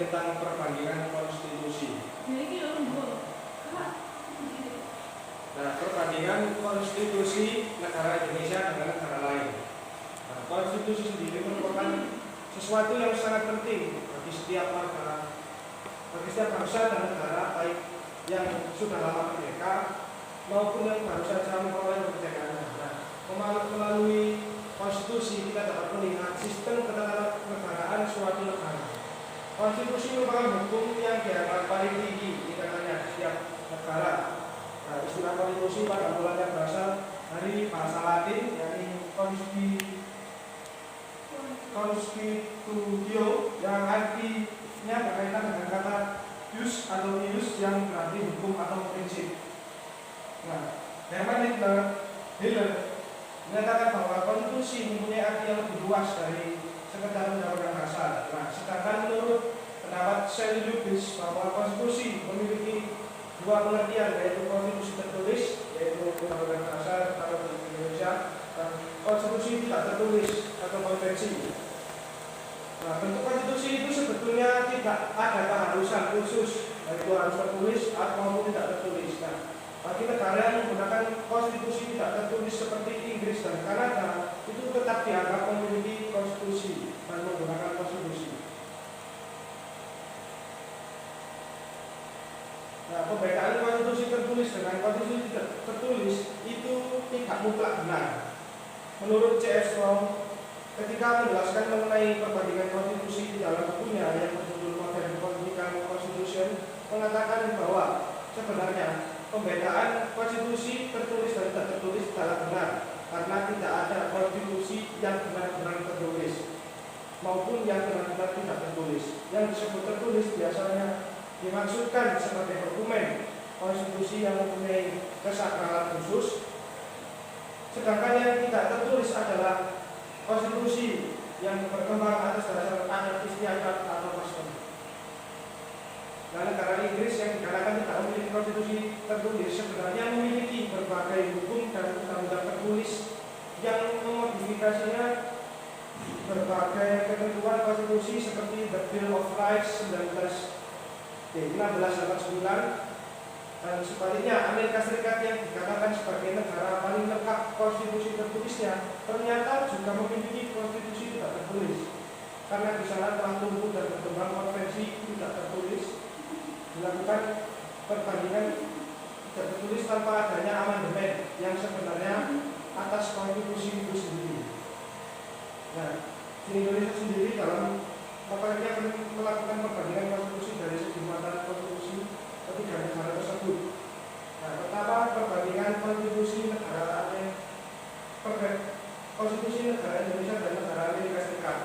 tentang perbandingan konstitusi. Nah, perbandingan konstitusi negara Indonesia dengan negara lain. Nah, konstitusi sendiri merupakan sesuatu yang sangat penting bagi setiap warga, bagi setiap bangsa dan negara, baik yang sudah lama merdeka maupun yang baru saja memperoleh kemerdekaannya. Nah, melalui konstitusi kita dapat melihat sistem ketatanegaraan suatu negara. Konstitusi merupakan hukum yang dianggap paling tinggi di tangannya setiap negara. Nah, istilah konstitusi pada mulanya berasal dari bahasa Latin, yakni constitutio, yang artinya berkaitan dengan kata jus atau ius yang berarti hukum atau prinsip. Nah, Herman Hiller menyatakan bahwa konstitusi mempunyai arti yang lebih luas dari sekedar undang-undang dasar. Nah, sedangkan menurut pendapat Shelley Lubis bahwa konstitusi memiliki dua pengertian, yaitu konstitusi tertulis, yaitu undang-undang dasar atau Indonesia, dan konstitusi tidak tertulis atau konvensi. Nah, bentuk konstitusi itu sebetulnya tidak ada keharusan khusus, yaitu harus tertulis atau tidak tertulis. Nah, bagi negara yang menggunakan konstitusi tidak tertulis seperti Inggris dan Kanada, itu tetap dianggap memiliki konstitusi dan menggunakan konstitusi. Nah, pembedaan konstitusi tertulis dengan konstitusi tidak tertulis itu tidak mutlak benar. Menurut C.F. Strong, ketika menjelaskan mengenai perbandingan konstitusi di dalam bukunya yang berjudul Modern Political Constitution, mengatakan bahwa sebenarnya pembedaan konstitusi tertulis dan tidak tertulis tidaklah benar, karena tidak ada konstitusi yang benar-benar tertulis maupun yang benar-benar tidak tertulis. Yang disebut tertulis biasanya dimaksudkan sebagai dokumen konstitusi yang mempunyai kesakralan khusus, sedangkan yang tidak tertulis adalah konstitusi yang berkembang atas dasar adat istiadat atau custom. Nah, negara Inggris yang dikatakan tidak memiliki konstitusi tertulis sebenarnya memiliki berbagai hukum dan undang-undang tertulis yang memodifikasinya berbagai ketentuan konstitusi seperti The Bill of Rights 1689, dan sebaliknya Amerika Serikat yang dikatakan sebagai negara paling lengkap konstitusi tertulisnya ternyata juga memiliki konstitusi tidak tertulis, karena di sana telah tumbuh dan berkembang konvensi tidak tertulis, dilakukan perbandingan tidak tertulis tanpa adanya amandemen yang sebenarnya atas konstitusi itu sendiri. Nah, di Indonesia sendiri dalam makanya melakukan perbandingan konstitusi dari segi mata konstitusi ketiga negara tersebut. Nah, pertama perbandingan konstitusi negara Indonesia dan negara Amerika Serikat.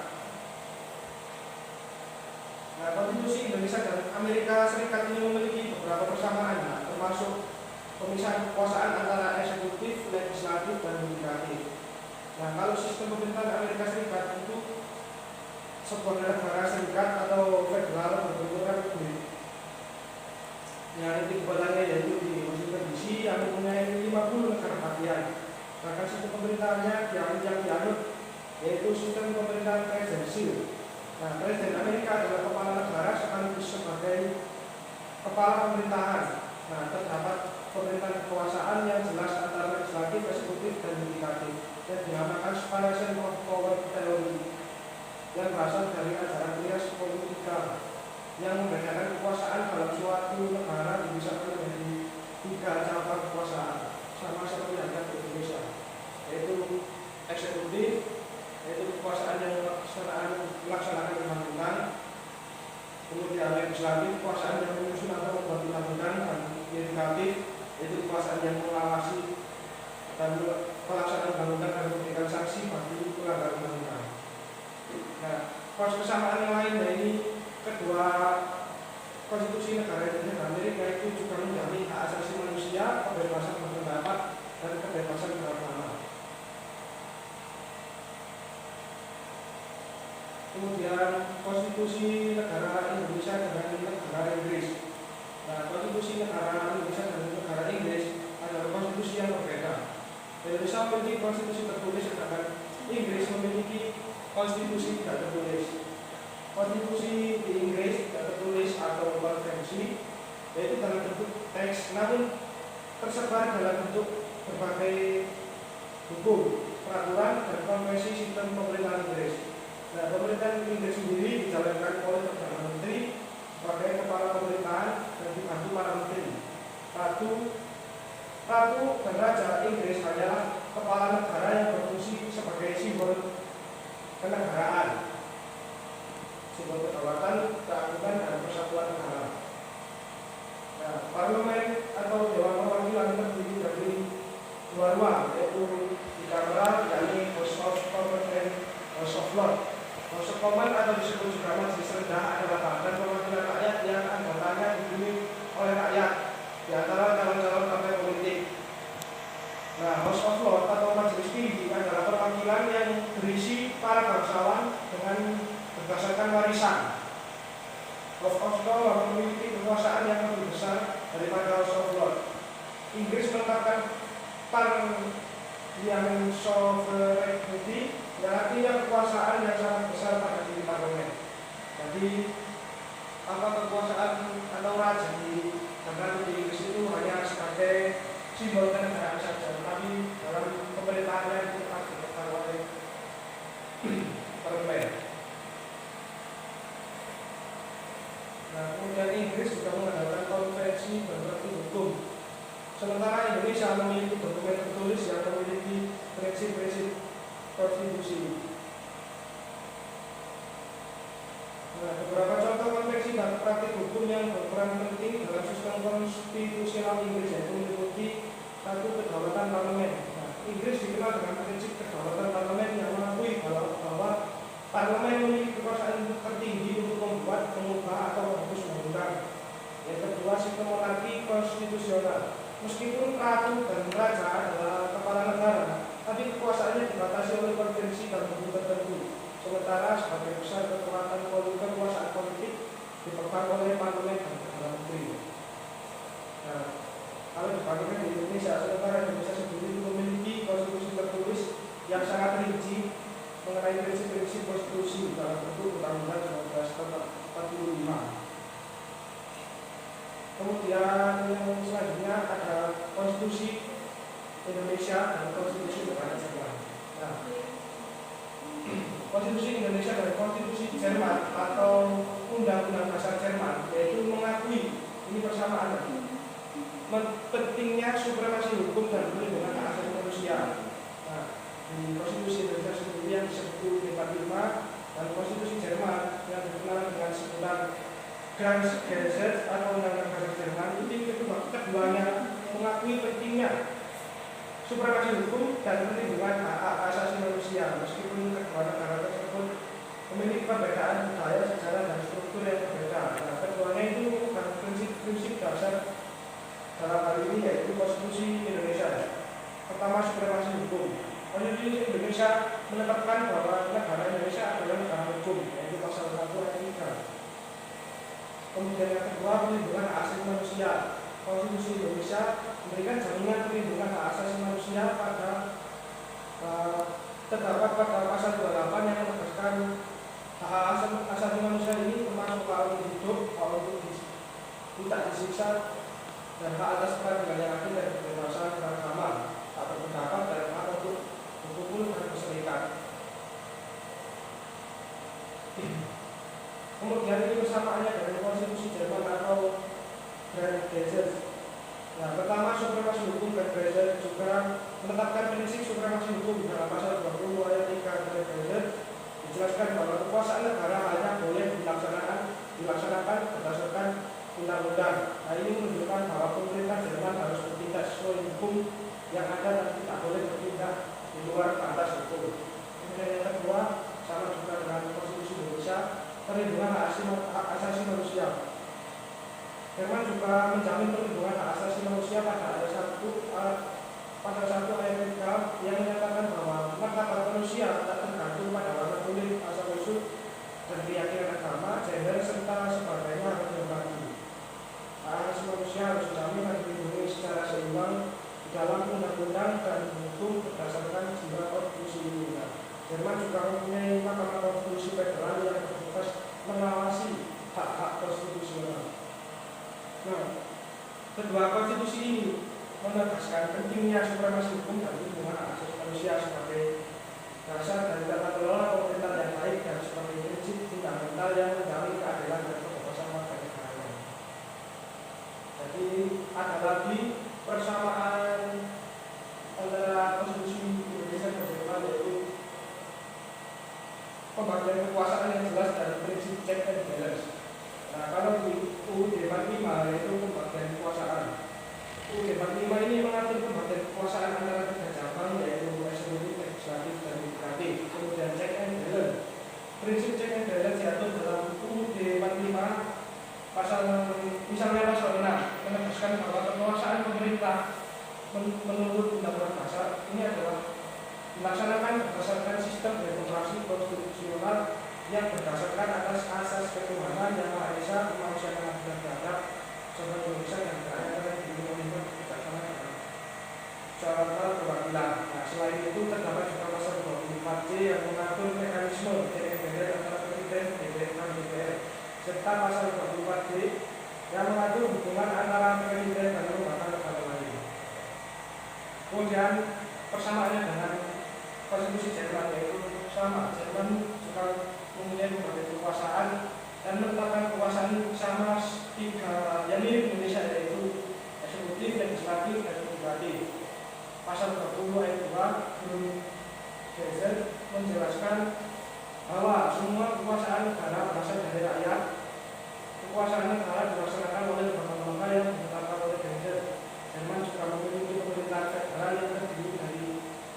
Nah, konstitusi Indonesia dan Amerika Serikat ini memiliki beberapa persamaan, termasuk pemisahan kekuasaan antara eksekutif, legislatif, dan yudikatif. Nah, kalau sistem pemerintahan Amerika Serikat itu sebuah negara serikat atau federal berbentuk republik. Yang inti kebalannya yaitu di Washington DC yang mempunyai 50 negara bagian. Bahkan sistem pemerintahannya yang dianut yaitu sistem pemerintahan presidensial. Nah, presiden Amerika adalah kepala negara sekaligus sebagai kepala pemerintahan. Nah, terdapat pemerintahan kekuasaan yang jelas antara legislatif, eksekutif, dan yudikatif, yang dinamakan separation of power theory, yang berasal dari ajaran Trias Politika yang membedakan kekuasaan dalam suatu negara dipisahkan menjadi 3 cabang kekuasaan, sama seperti yang ada di Indonesia, yaitu eksekutif, yaitu kekuasaan yang melaksanakan undang-undang, kemudian legislatif, kekuasaan yang menyusun atau membuat undang-undang, dan yudikatif, yaitu kekuasaan yang mengawasi dan pelaksanaan undang-undang dan memberikan sanksi bagi pelanggar undang-undang. Nah, kesamaan yang lain dari kedua konstitusi negara Indonesia dan Amerika itu juga menjamin hak asasi manusia, kebebasan berpendapat, dan kebebasan beragama. Kemudian konstitusi negara Indonesia dengan negara Inggris. Nah, konstitusi negara Indonesia dan negara Inggris adalah konstitusi yang berbeda. Indonesia memiliki konstitusi tertulis, sedangkan Inggris memiliki konstitusi tidak tertulis. Konstitusi di Inggris tidak tertulis namun tersebar dalam bentuk berbagai hukum, peraturan, dan konvensi sistem pemerintahan Inggris. Nah, pemerintahan Inggris sendiri dijalankan oleh Perdana Menteri sebagai kepala pemerintahan dan dibantu para menteri. Ratu dan Raja Inggris adalah kepala negara yang berfungsi sebagai simbol kenegaraan, simbol kedaulatan, keagungan, dan persatuan negara. Nah, parlemen atau Dewan Perwakilan terdiri dari dua ruang, yaitu di Kamera, yakni House of Commons dan House of Lords. House of Commons atau disebut juga Majelis Rendah adalah badan perwakilan rakyat yang anggotanya dipilih oleh rakyat di antara calon-calon partai politik. Nah, House of Lords atau Majelis Tinggi adalah perwakilan yang berisi para bangsawan dengan berdasarkan warisan. House of Lords memiliki kekuasaan yang lebih besar daripada House of Lords. Inggris menetapkan parliamentary sovereignty, yang artinya kekuasaan yang sangat besar pada diri parlemen. Jadi apa kekuasaan atau raja di Inggris itu hanya sebagai simbol kenegaraan saja, tetapi dalam pemerintahannya itu tetap dipegang oleh parlemen. Nah, kemudian Inggris juga mengadakan konvensi berbentuk hukum. Sementara Indonesia memiliki dokumen tertulis yang memiliki prinsip-prinsip konstitusi. Nah, beberapa contoh konvensi dan praktik hukum yang berperan penting dalam sistem konstitusional Inggris yaitu meliputi satu, kedaulatan parlemen. Nah, Inggris dikenal dengan prinsip kedaulatan parlemen yang mengakui bahwa parlemen memiliki kekuasaan tertinggi untuk membuat, mengubah, atau menghapus undang-undang. Yang kedua, sistem monarki konstitusional. Meskipun ratu dan raja adalah kepala negara, tapi kekuasaannya dibatasi oleh konvensi dan hukum tertentu. Sementara sebagai besar kekuasaan politik dipegang oleh parlemen dan perdana menteri. Nah, kalau dibandingkan di Indonesia, sementara Indonesia sendiri memiliki konstitusi tertulis yang sangat rinci mengenai prinsip-prinsip konstitusi dalam bentuk Undang-Undang 1945. Kemudian yang selanjutnya ada konstitusi Indonesia dan konstitusi negara Jerman. Nah, konstitusi Indonesia dan konstitusi Jerman atau Undang-Undang Dasar Jerman yaitu mengakui ini persamaan tadi pentingnya supremasi hukum dan perlindungan hak asasi manusia. Nah, di konstitusi Indonesia sendiri yang disebut 45 dan konstitusi Jerman yang dikenal dengan sebutan Grundgesetz atau Undang-Undang Dasar Jerman ini keduanya mengakui pentingnya supremasi hukum dan perlindungan hak asasi manusia meskipun kedua negara tersebut memiliki perbedaan budaya, sejarah, dan struktur yang berbeda. Nah, keduanya itu merupakan prinsip-prinsip dasar dalam hal ini yaitu konstitusi Indonesia. Pertama, supremasi hukum. Konstitusi Indonesia menetapkan bahwa negara Indonesia adalah negara hukum, yaitu pasal 1 ayat 3. Kemudian yang kedua, perlindungan hak asasi manusia. Konstitusi Indonesia memberikan jaminan perlindungan hak asasi manusia pada terdapat pada pasal 28 yang menegaskan hak asasi manusia ini termasuk hak untuk hidup, hak untuk tidak disiksa, dan hak atas peradilan yang adil dan kebebasan beragama, hak berpendapat, dan hak untuk berkumpul dan berserikat. Kemudian ini persamaannya dengan konstitusi Jerman atau Grundgesetz. Nah, pertama, supremasi hukum. Grundgesetz juga menetapkan prinsip supremasi hukum dalam pasal 20 ayat 3 Grundgesetz dijelaskan bahwa kekuasaan negara hanya boleh dilaksanakan berdasarkan undang-undang. Nah, ini menunjukkan bahwa pemerintah Jerman harus bertindak sesuai hukum yang ada dan tidak boleh bertindak di luar batas hukum. Kemudian yang kedua, sama juga dengan konstitusi Indonesia, perlindungan hak asasi manusia. Jerman juga menjamin perlindungan hak asasi manusia pada ayat 1 ayat 3 yang menyatakan bahwa martabat manusia tak tergantung pada warna kulit, asal usul, dan keyakinan agama, gender, serta sebagainya harus dihormati. Hak asasi manusia harus dijamin dan dilindungi secara seimbang di dalam undang-undang dan hukum berdasarkan jiwa konstitusi. Jerman juga mempunyai Mahkamah Konstitusi Federal yang bertugas mengawasi hak-hak konstitusional. Nah, kedua konstitusi menegaskan pentingnya supremasi hukum dan hubungan hak asasi manusia sebagai dasar dari tata kelola pemerintahan yang baik dan sebagai prinsip fundamental yang menjamin keadilan dan kebebasan warga negara. Jadi ada lagi persamaan antara konstitusi Indonesia dan Jerman, yaitu pembagian kekuasaan yang jelas dari prinsip check and balance. Nah, kalau di UUD 45 yaitu pembagian kekuasaan. UUD 45 ini mengatur pembagian kekuasaan antara tiga cabang, yaitu eksekutif, legislatif, dan yudikatif. Kemudian check and balance. Prinsip check and balance diatur dalam UUD 45 misalnya pasal 6 menegaskan bahwa kekuasaan pemerintah menurut Undang-Undang Dasar ini adalah dilaksanakan berdasarkan sistem demokrasi konstitusional yang berdasarkan atas asas ketuhanan yang Maha Esa, kemanusiaan yang adil dan beradab, serta Indonesia dan rakyat yang dilindungi oleh kebijaksanaan dan cara perwakilan. Nah, selain itu terdapat juga pasal 24C yang mengatur mekanisme check and balance antara Presiden, DPR, dan DPR, serta pasal 24D yang mengatur hubungan antara Presiden dan lembaga negara lain. Kemudian persamaannya dengan konstitusi Jerman, yaitu sama. Jerman juga mempunyai berbagai kekuasaan dan menetapkan kekuasaan sama tiga yang mirip Indonesia, yaitu eksekutif, legislatif, dan yudikatif. Pasal 20 ayat 2 Grun Geser menjelaskan bahwa semua kekuasaan negara berasal dari rakyat. Kekuasaan negara dilaksanakan oleh lembaga-lembaga yang ditetapkan oleh Geser. Jerman juga memiliki pemerintahan federal yang terdiri dari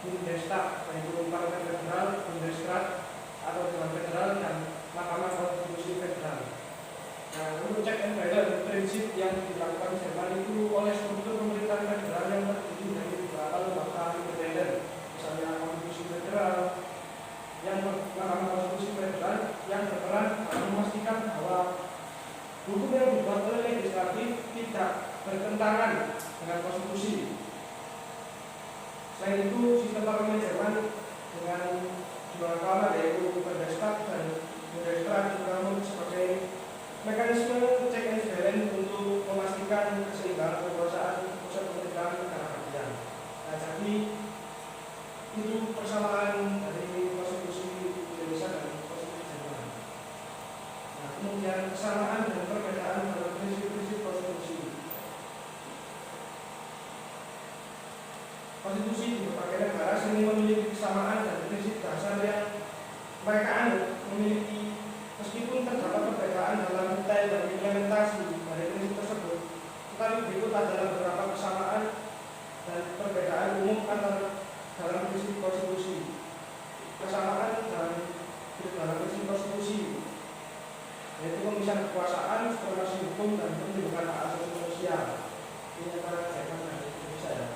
Bundestag, yaitu Parlemen Federal, Bundesrat atau Dewan Federal, dan Mahkamah Konstitusi Federal. Nah, untuk check and balance, prinsip yang dilakukan Jerman itu oleh struktur pemerintahan federal yang terdiri dari beberapa lembaga independen, misalnya Konstitusi Federal, yang Mahkamah Konstitusi Federal yang berperan dalam memastikan bahwa hukum yang dibuat oleh legislatif tidak bertentangan dengan konstitusi. Selain itu, sistem parlemen Jerman dengan dua kamar, yaitu Bundestag dan Bundesrat, juga sebagai mekanisme check and balance untuk memastikan keseimbangan kekuasaan pusat pemerintahan negara bagian. Nah, jadi itu persamaan dari konstitusi Indonesia dan konstitusi Jerman. Nah, kemudian kesamaan dan perbedaan dalam prinsip-prinsip konstitusi. Konstitusi di berbagai negara sering memiliki kesamaan dan prinsip dasar yang mereka anut memiliki, meskipun terdapat perbedaan dalam detail dan implementasi dari prinsip tersebut. Tetapi berikut adalah beberapa kesamaan dan perbedaan umum antara dalam prinsip konstitusi. Kesamaan dalam prinsip konstitusi yaitu pemisahan kekuasaan, supremasi hukum, dan perlindungan hak asasi manusia. Ini antara Jerman dan Indonesia ya.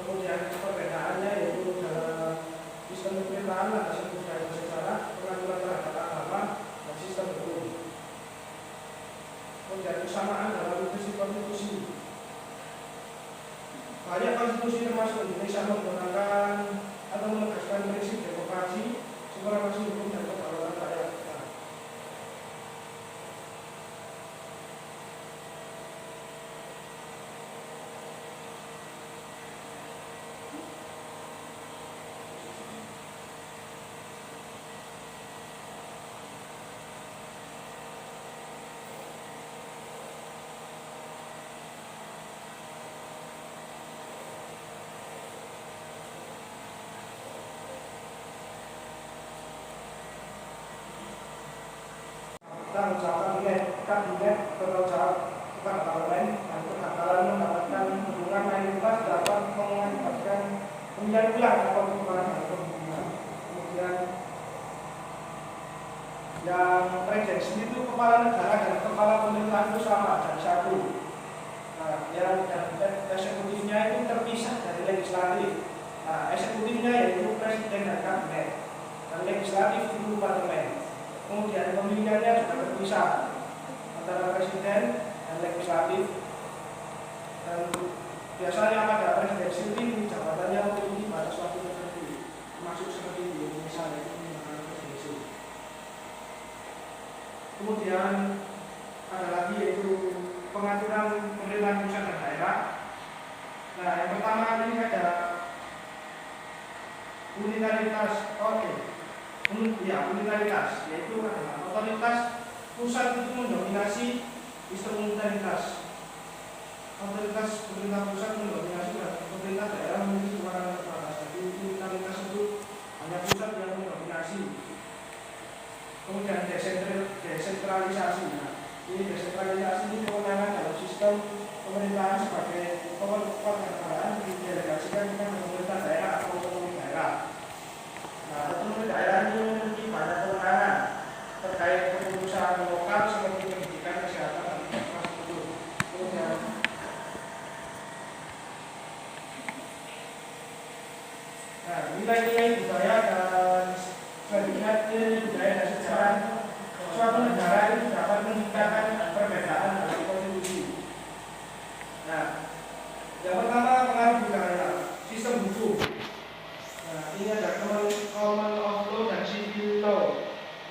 Kemudian perbedaannya yaitu dalam sistem pemerintahan, landasan budaya dan sejarah, pengaturan terhadap agama, dan sistem hukum. Kemudian kesamaan dalam prinsip konstitusi. Banyak konstitusi termasuk Indonesia menggunakan atau menegaskan prinsip demokrasi, supremasi hukum, dan kedaulatan rakyat. Tanggung jawab kabinet, bertanggung jawab kepada parlemen, dan kegagalan mendapatkan dukungan mayoritas dapat mengakibatkan pemilihan ulang atau perubahan pemilihan. Kemudian yang presidensi itu kepala negara dan kepala pemerintahan itu sama, jadi satu. Nah, yang eksekutifnya itu terpisah dari legislatif. Nah, eksekutifnya yaitu presiden dan kabinet, dan legislatif itu parlemen. Kemudian pemilihannya juga terpisah antara presiden dan legislatif, dan biasanya pada presidensi ini jabatannya memiliki batas waktu tertentu, termasuk seperti di Indonesia yaitu menggunakan presidensi. Kemudian ada lagi yaitu pengaturan pemerintahan pusat dan daerah. Nah, yang pertama ini ada unitaritas, unitaritas, yaitu adalah otoritas pusat itu mendominasi sistem unitaritas. Otoritas pemerintah pusat mendominasi dan pemerintah daerah memiliki kewenangan terbatas. Jadi unitaritas itu hanya pusat yang mendominasi. Kemudian desentralisasi. Nah, ini desentralisasi ini kewenangan dalam sistem pemerintahan sebagai pokok kenegaraan didelegasikan kepada pemerintah daerah atau otonomi daerah. Nah, otonomi daerah ini memiliki banyak kewenangan terkait pengurusan lokal seperti pendidikan, kesehatan, dan infrastruktur. Kemudian nilai-nilai budaya dan selanjutnya nilai budaya dan sejarah suatu negara itu dapat meningkatkan perbedaan dalam konstitusi. Nah, yang pertama pengaruh budaya, sistem hukum. Nah, ini ada common of law dan civil law.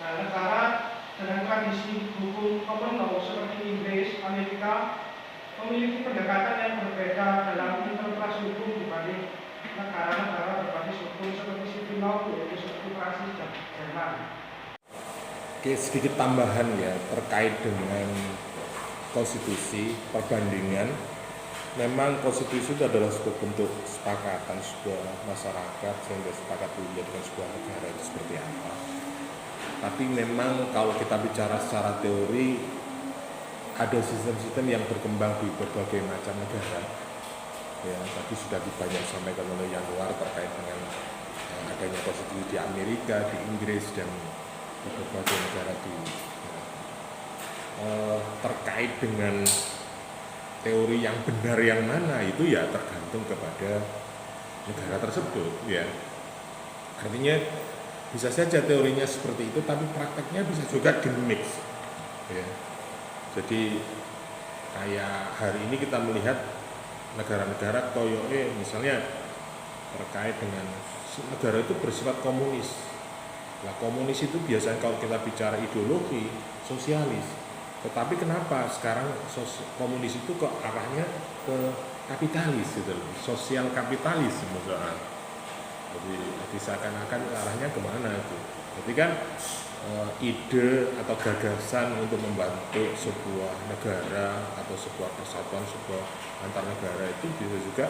Nah, negara dengan tradisi hukum common law seperti Inggris, Amerika memiliki pendekatan yang berbeda dalam interpretasi hukum dibanding negara-negara berbasis hukum seperti civil law, yaitu seperti Prancis dan Jerman. Oke, sedikit tambahan ya terkait dengan konstitusi perbandingan. Memang konstitusi itu adalah sebuah bentuk kesepakatan sebuah masyarakat sehingga sepakat menjadikan sebuah negara itu seperti apa. Tapi memang kalau kita bicara secara teori ada sistem-sistem yang berkembang di berbagai macam negara. Ya, tadi sudah banyak sampaikan oleh Yanuar terkait dengan adanya konstitusi di Amerika, di Inggris dan di berbagai negara di terkait dengan teori yang benar yang mana itu ya tergantung kepada negara tersebut ya. Artinya bisa saja teorinya seperti itu tapi prakteknya bisa juga dimix ya. Jadi kayak hari ini kita melihat negara-negara koyoke misalnya terkait dengan negara itu bersifat komunis. Nah, komunis itu biasanya kalau kita bicara ideologi sosialis. Tetapi kenapa sekarang komunis itu kok arahnya ke kapitalis gitu loh, sosial kapitalis misalnya. Jadi seakan-akan arahnya kemana itu. Jadi kan ide atau gagasan untuk membantu sebuah negara atau sebuah persatuan sebuah antar negara itu bisa juga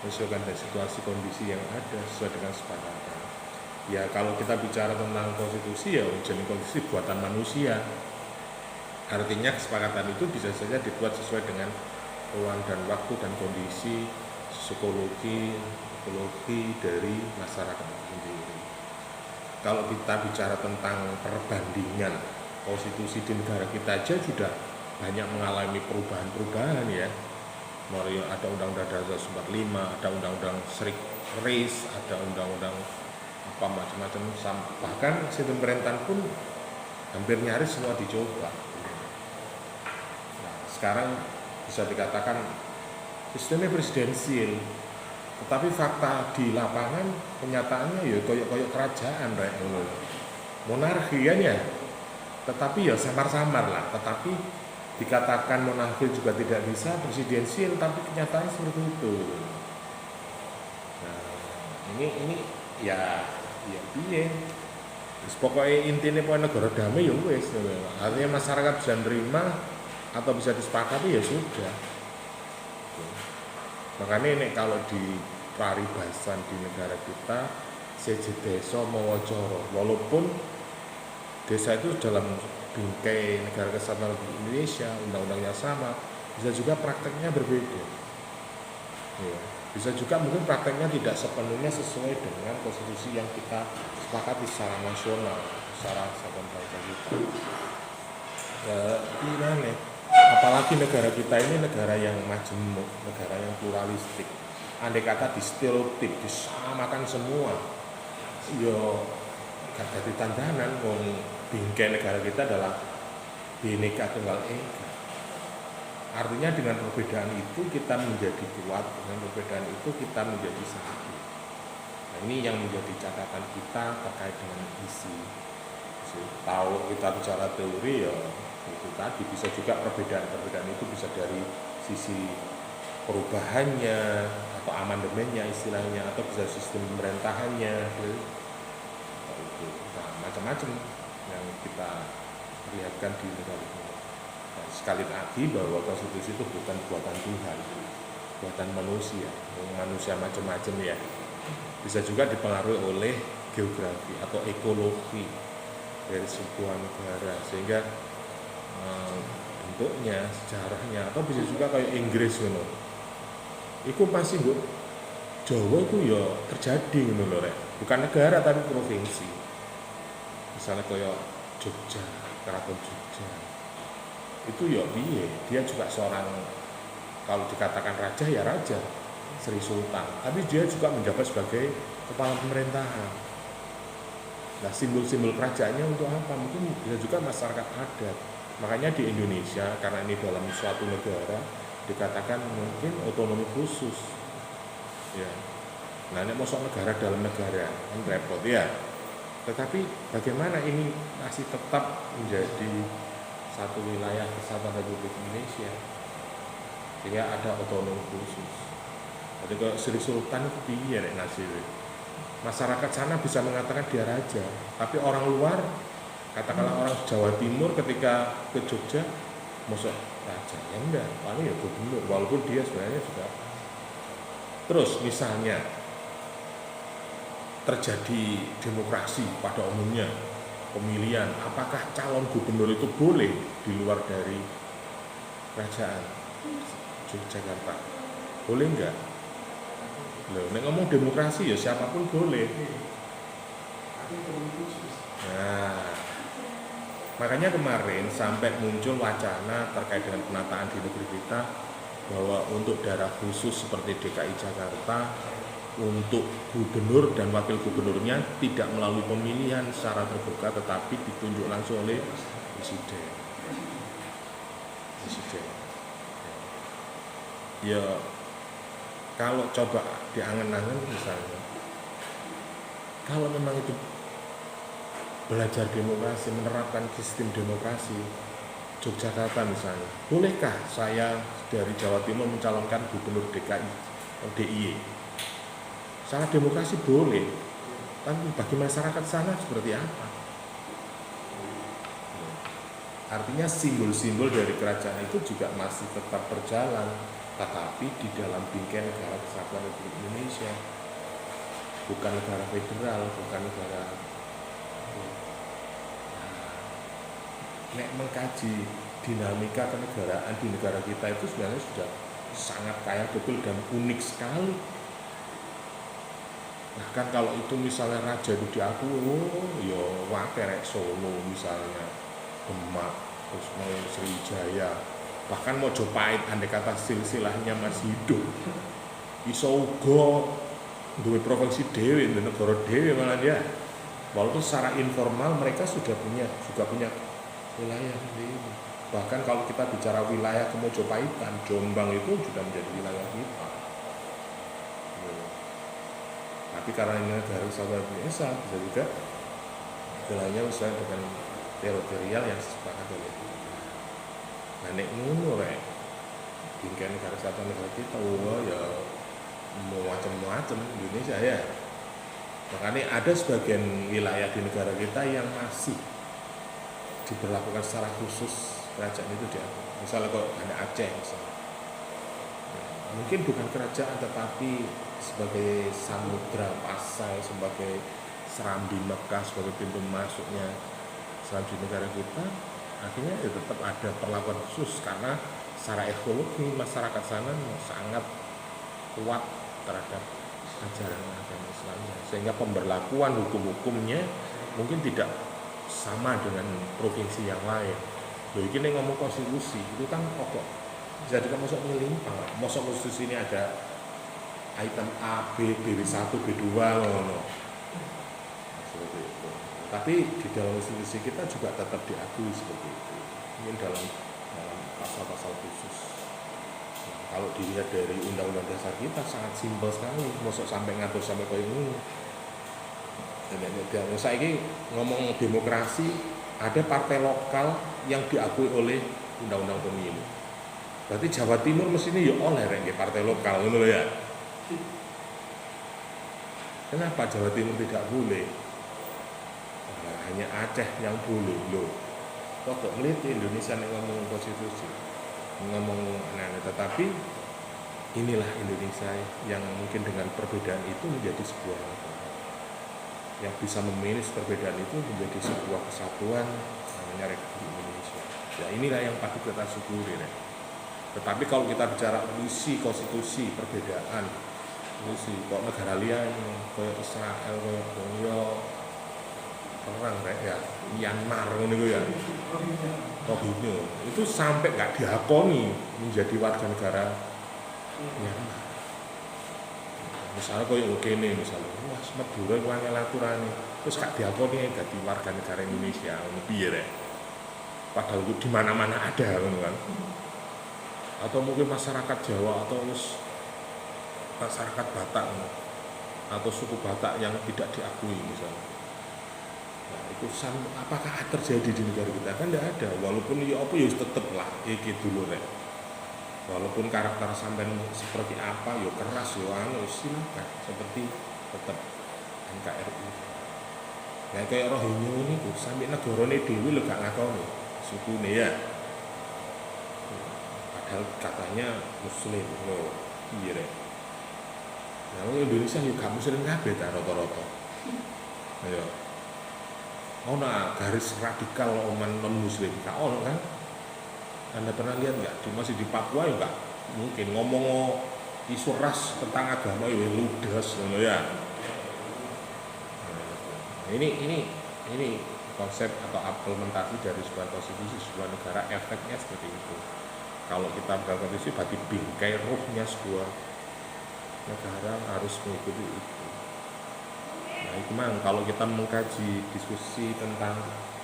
menyesuaikan dengan situasi kondisi yang ada sesuai dengan kesepakatan. Ya kalau kita bicara tentang konstitusi ya jadi konstitusi buatan manusia. Artinya kesepakatan itu bisa saja dibuat sesuai dengan ruang dan waktu dan kondisi psikologi, ekologi dari masyarakat sendiri. Kalau kita bicara tentang perbandingan konstitusi di negara kita aja sudah banyak mengalami perubahan-perubahan ya. Mulai ada Undang-Undang Dasar 45, ada Undang-Undang RIS, ada Undang-Undang apa macam-macam, bahkan sistem pemerintahan pun hampir nyaris semua dicoba. Nah, sekarang bisa dikatakan sistemnya presidensial, tetapi fakta di lapangan kenyataannya ya koyok-koyok kerajaan, monarki kan ya, tetapi ya samar-samar lah, tetapi dikatakan monarki juga tidak bisa presidensial, tapi kenyataannya seperti itu. Nah, ini ya piye. Pokoknya intinya negara damai ya wes. Artinya masyarakat bisa menerima atau bisa disepakati ya sudah. Makanya ini kalau di paribasan di negara kita seje desa mawa cara, walaupun desa itu dalam bingkai negara kesatuan Republik Indonesia, undang-undangnya sama, bisa juga prakteknya berbeda. Ya, bisa juga mungkin prakteknya tidak sepenuhnya sesuai dengan konstitusi yang kita sepakati secara nasional, secara satuan bangsa kita. Ya, gimana? Apalagi negara kita ini negara yang majemuk, negara yang pluralistik. Andai kata di stereotip, disamakan semua, yo gak jadi tandanan. Bingkai negara kita adalah Bhinneka Tunggal Ika. Artinya dengan perbedaan itu kita menjadi kuat, dengan perbedaan itu kita menjadi satu. Nah, ini yang menjadi catatan kita terkait dengan isi. Tahu kita bicara teori ya itu tadi, bisa juga perbedaan itu bisa dari sisi perubahannya atau amandemennya istilahnya, atau bisa sistem pemerintahannya gitu. Nah, macam-macam yang kita lihatkan di negara ini. Nah, sekali lagi bahwa konstitusi itu bukan buatan Tuhan, buatan manusia. Manusia macam-macam ya. Bisa juga dipengaruhi oleh geografi atau ekologi dari sebuah negara, sehingga bentuknya, sejarahnya, atau bisa juga kayak Inggris gitu. Iku pasti bu Jawa itu ya terjadi gitu loh, Rek. Bukan negara tapi provinsi. Misalnya kayak Jogja, Keraton Jogja. Itu ya dia juga seorang, kalau dikatakan raja ya raja, Sri Sultan. Tapi dia juga menjabat sebagai kepala pemerintahan. Nah, simbol-simbol kerajaannya untuk apa? Mungkin bisa juga masyarakat adat. Makanya di Indonesia, karena ini dalam suatu negara, dikatakan mungkin otonomi khusus. Ya. Nah, ini masuk negara dalam negara, kan repot ya. Tetapi bagaimana ini masih tetap menjadi satu wilayah kesatuan Republik Indonesia, sehingga ada otonomi khusus. Jadi kalau Sri Sultan itu piye nek nasibnya? Masyarakat sana bisa mengatakan dia raja, tapi orang luar, katakanlah orang Jawa Timur ketika ke Jogja, masuk raja, ya enggak, paling ya gubernur, walaupun dia sebenarnya juga. Terus misalnya terjadi demokrasi pada umumnya, pemilihan, apakah calon gubernur itu boleh di luar dari kerajaan Yogyakarta? Boleh enggak? Loh, nek ngomong demokrasi ya siapapun boleh. Nah, makanya kemarin sampai muncul wacana terkait dengan penataan di negeri kita, bahwa untuk daerah khusus seperti DKI Jakarta, untuk gubernur dan wakil gubernurnya tidak melalui pemilihan secara terbuka, tetapi ditunjuk langsung oleh presiden. Ya, kalau coba diangen-angen misalnya, kalau memang itu belajar demokrasi, menerapkan sistem demokrasi, Yogyakarta misalnya, bolehkah saya dari Jawa Timur mencalonkan gubernur DKI atau DIY? Secara demokrasi boleh, tapi bagi masyarakat sana seperti apa? Artinya simbol-simbol dari kerajaan itu juga masih tetap berjalan, tetapi di dalam bingkai negara kesatuan Republik Indonesia, bukan negara federal, bukan negara. Nek mengkaji dinamika kenegaraan di negara kita itu sebenarnya sudah sangat kaya betul dan unik sekali. Bahkan kalau itu misalnya raja itu diakui, ya wakerek Solo misalnya, Demak, terus mau Sriwijaya, bahkan Mojopahit, andai kata silsilahnya masih hidup, iso uga duwe provinsi dhewe, negara dhewe malah dia. Walaupun secara informal mereka juga punya wilayah sendiri. Bahkan kalau kita bicara wilayah ke Mojopahitan, Jombang itu sudah menjadi wilayah kita. Tapi karena ini negara kesatuan Indonesia, bisa juga wilayahnya sesuai dengan teritorial yang disepakati oleh kita. Nah, nek ngono rek, bingkai negara kesatuan negara kita, ya mau macam-macam Indonesia ya. Makanya ada sebagian wilayah di negara kita yang masih diberlakukan secara khusus kerajaan itu diatur. Misalnya kalau ada Aceh misalnya. Mungkin bukan kerajaan tetapi sebagai samudra pasai, sebagai serambi Mekah, sebagai pintu masuknya Islam di negara kita, akhirnya ya tetap ada perlakuan khusus karena secara ekologi masyarakat sana sangat kuat terhadap ajaran agama Islamnya, sehingga pemberlakuan hukum-hukumnya mungkin tidak sama dengan provinsi yang lain. Loh, ini ngomong konstitusi itu kan kok jadi kan masuk melimpah, masuk konstitusi ini ada item A, B, B1, B2 ngono. Seperti itu. Tapi di dalam konstitusi kita juga tetap diakui seperti itu. Ini dalam pasal-pasal khusus. Nah, kalau dilihat dari undang-undang dasar kita sangat simpel sekali, masuk sampai ngatur sampai kayak ini. Dan saya ini ngomong demokrasi, ada partai lokal yang diakui oleh undang-undang pemilu. Berarti Jawa Timur mestinya ya oleh rek partai lokal ngono lho ya. Kenapa Jawa Timur tidak boleh? Nah, hanya Aceh yang boleh loh. Kok ngeliti Indonesia nih ngomong konstitusi, ngomong tetapi inilah Indonesia yang mungkin dengan perbedaan itu menjadi sebuah yang bisa memanage perbedaan itu menjadi sebuah kesatuan namanya Republik Indonesia. Ya inilah yang patut kita syukuri. Tetapi kalau kita bicara misi konstitusi perbedaan, misi kok negara lian, kayak Israel, kayak Kongo, perang ya, Myanmar gitu ya, Rohingya, itu sampai nggak diakoni menjadi warga negara Myanmar. Misalnya kayak kene misalnya, wah Madura ku angel aturane, terus gak diakoni dadi warga negara Indonesia, ngono piye rek? Padahal itu di mana-mana ada ngono kan. Atau mungkin masyarakat Jawa atau masyarakat Batak atau suku Batak yang tidak diakui misalnya. Nah, itu apakah terjadi di negara kita? Kan tidak ada. Walaupun ya apa ya tetep lah iki dulu rek. Walaupun karakter sampean seperti apa, yo keras, yo anu, silakan. Seperti tetap NKRI. Nah, kayak Rohingya ini tuh, sampai negarane dhewe lho gak ngakoni sukune ya. Padahal katanya Muslim, lho, iya rek. Nah, Indonesia yo gak Muslim kabeh ta rata-rata. Ayo. Ono garis radikal oman non Muslim, gak ono kan? Anda pernah lihat nggak? Masih di Papua ya nggak mungkin ngomong isu ras tentang agama ya ludas gitu ya. Nah, ini konsep atau implementasi dari sebuah konstitusi sebuah negara, efeknya seperti itu. Kalau kita berkonstitusi berarti bingkai ruhnya sebuah negara harus mengikuti itu. Nah itu memang kalau kita mengkaji diskusi tentang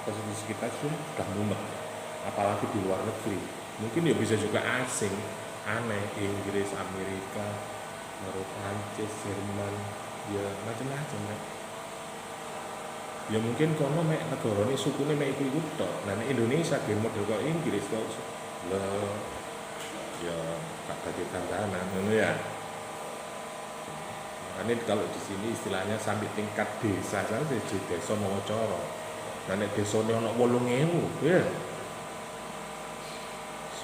konstitusi kita sudah mumet. Apalagi di luar negeri, mungkin ya bisa juga asing, aneh, Inggris, Amerika, Prancis, Jerman, ya macam-macam kan. Ya mungkin kono mek negara ini sukune mek iku tok. Nah Indonesia ge model kok Inggris kok lho ya gak dadi tantangan ngono ya. Ini kalau di sini istilahnya sampai tingkat desa saja di desa Mawacoro. Nah nek desane ana 8.000 ya.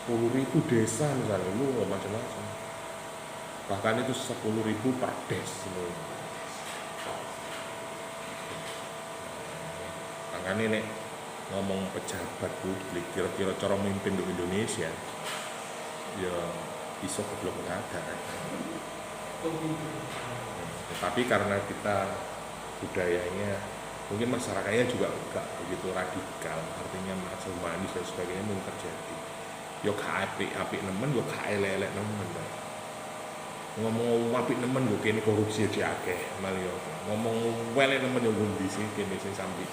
10.000 desa misalnya, lu macam-macam. Bahkan itu 10.000 per des. Makanya nek ngomong pejabat publik, kira-kira cara memimpin di Indonesia, ya iso belum ada. Tapi karena kita budayanya, mungkin masyarakatnya juga enggak begitu radikal, artinya masih humanis dan sebagainya mungkin terjadi. Yo gak apik nemen, yo gak elek nemen. Ngomong apik nemen yo kene korupsi aja akeh, malah yo ngomong welek nemen yo ngendi sih kene sing sampe